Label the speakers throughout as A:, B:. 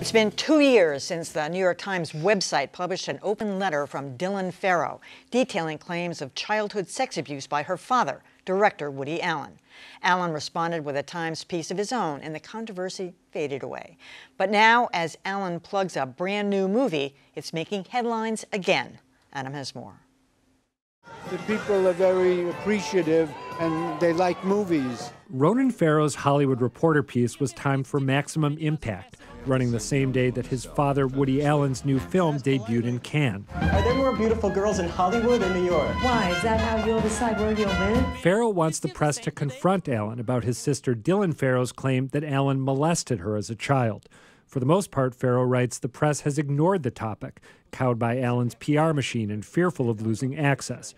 A: It's been 2 years since the New York Times website published an open letter from Dylan Farrow detailing claims of childhood sex abuse by her father, director Woody Allen. Allen responded with a Times piece of his own, and the controversy faded away. But now, as Allen plugs a brand new movie, it's making headlines again. Adam has more.
B: The people are very appreciative and they like movies.
C: Ronan Farrow's Hollywood Reporter piece was timed for maximum impact, running the same day that his father, Woody Allen's new film, debuted in Cannes.
D: Are there more beautiful girls in Hollywood or New York?
E: Why? Is that how you'll decide where you'll live?
C: Farrow wants the press to confront Allen about his sister Dylan Farrow's claim that Allen molested her as a child. For the most part, Farrow writes, the press has ignored the topic, cowed by Allen's PR machine and fearful of losing access.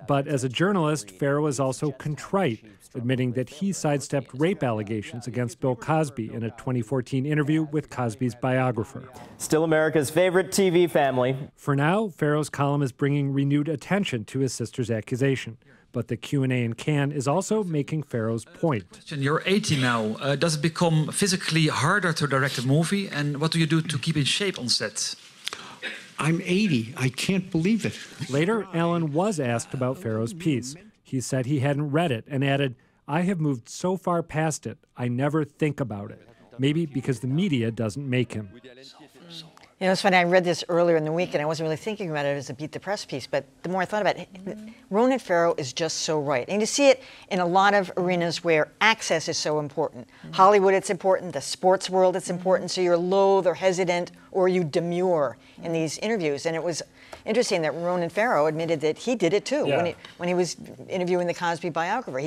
C: But as a journalist, Farrow is also contrite, admitting that he sidestepped rape allegations against Bill Cosby in a 2014 interview with Cosby's biographer.
D: Still America's favorite TV family.
C: For now, Farrow's column is bringing renewed attention to his sister's accusation. But the Q&A in Cannes is also making Farrow's point.
F: You're 80 now. Does it become physically harder to direct a movie? And what do you do to keep in shape on set?
B: I'm 80. I can't believe it.
C: Later, Allen was asked about Farrow's piece. He said he hadn't read it and added, I have moved so far past it, I never think about it. Maybe because the media doesn't make him.
A: You know, it's funny, I read this earlier in the week and I wasn't really thinking about it as a Beat the Press piece, but the more I thought about it, Ronan Farrow is just so right. And you see it in a lot of arenas where access is so important. Hollywood, it's important. The sports world, it's important. So you're loath or hesitant or you demur in these interviews. And it was interesting that Ronan Farrow admitted that he did it too when he was interviewing the Cosby biographer.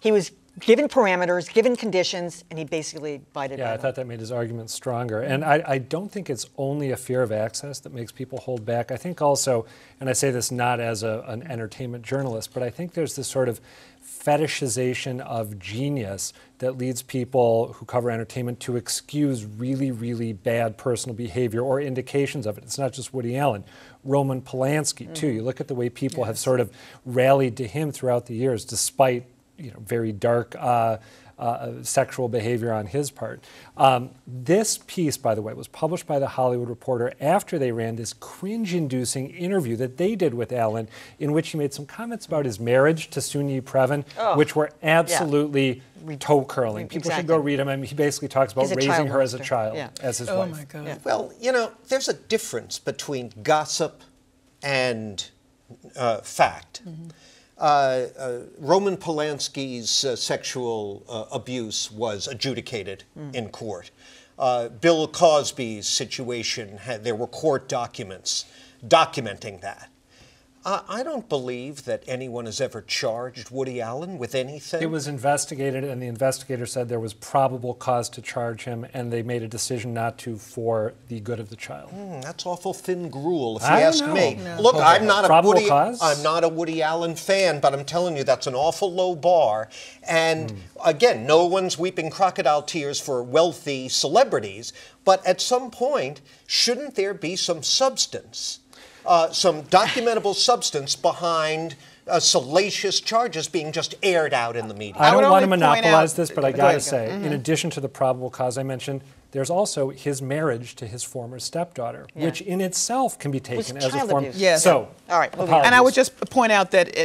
A: He was given parameters, given conditions, and he basically bided by them.
C: Yeah, I thought that made his argument stronger. And I don't think it's only a fear of access that makes people hold back. I think also, and I say this not as an entertainment journalist, but I think there's this sort of fetishization of genius that leads people who cover entertainment to excuse really, really bad personal behavior or indications of it. It's not just Woody Allen. Roman Polanski, too. You look at the way people have sort of rallied to him throughout the years, despite very dark sexual behavior on his part. This piece, by the way, was published by the Hollywood Reporter after they ran this cringe-inducing interview that they did with Allen, in which he made some comments about his marriage to Soon-Yi Previn, which were absolutely toe-curling. People should go read them. I mean, he basically talks about raising her as a child, as his wife.
E: Oh, my God. Yeah.
G: Well, you know, there's a difference between gossip and fact. Roman Polanski's sexual abuse was adjudicated in court. Bill Cosby's situation, there were court documents documenting that. I don't believe that anyone has ever charged Woody Allen with anything.
C: It was investigated, and the investigator said there was probable cause to charge him, and they made a decision not to for the good of the child.
G: That's awful thin gruel, if you ask me.
C: No.
G: Look, I'm not a Woody Allen fan, but I'm telling you that's an awful low bar. And again, no one's weeping crocodile tears for wealthy celebrities, but at some point, shouldn't there be some substance? Some documentable substance behind salacious charges being just aired out in the media.
C: I don't want to monopolize this, but I got to say, in addition to the probable cause I mentioned, there's also his marriage to his former stepdaughter, which in itself can be taken as a form.
H: Yes.
C: So,
A: all right.
H: And I would just point out that,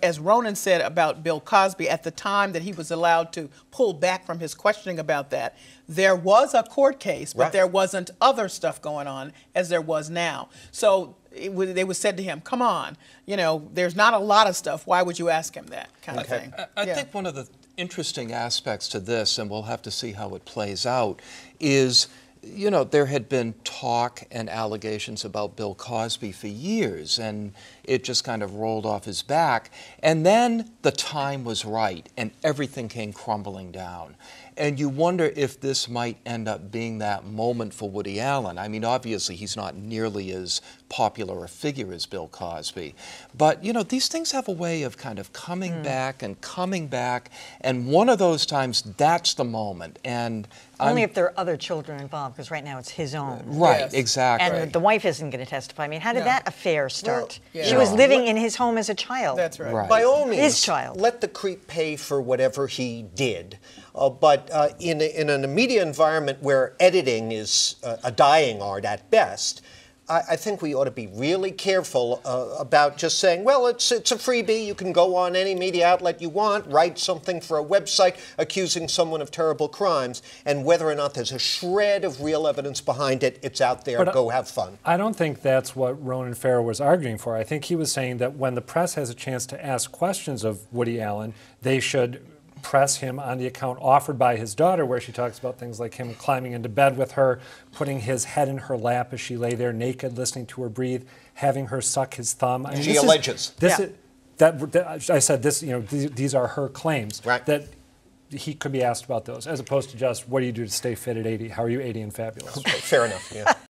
H: as Ronan said about Bill Cosby, at the time that he was allowed to pull back from his questioning about that, there was a court case, but there wasn't other stuff going on as there was now. So they was said to him, come on, you know, there's not a lot of stuff. Why would you ask him that kind of thing?
I: I think one of the interesting aspects to this, and we'll have to see how it plays out, is, you know, there had been talk and allegations about Bill Cosby for years, and it just kind of rolled off his back. And then the time was right, and everything came crumbling down. And you wonder if this might end up being that moment for Woody Allen. I mean, obviously, he's not nearly as popular a figure as Bill Cosby. But, you know, these things have a way of kind of coming back and coming back. And one of those times, that's the moment. And
A: only if there are other children involved, because right now it's his own.
I: Right, exactly.
A: And the wife isn't going to testify. I mean, how did that affair start? Well, she was living in his home as a child.
H: That's right.
G: By all means,
A: his child.
G: Let the creep pay for whatever he did. But in a media environment where editing is a dying art at best, I think we ought to be really careful about just saying, well, it's a freebie. You can go on any media outlet you want, write something for a website accusing someone of terrible crimes, and whether or not there's a shred of real evidence behind it, it's out there. Go have fun.
C: I don't think that's what Ronan Farrow was arguing for. I think he was saying that when the press has a chance to ask questions of Woody Allen, they should press him on the account offered by his daughter, where she talks about things like him climbing into bed with her, putting his head in her lap as she lay there naked, listening to her breathe, having her suck his thumb. I mean,
G: she alleges.
C: I said this. These are her claims.
G: Right.
C: That he could be asked about those, as opposed to just, what do you do to stay fit at 80? How are you 80 and fabulous?
G: Okay, fair enough. Yeah.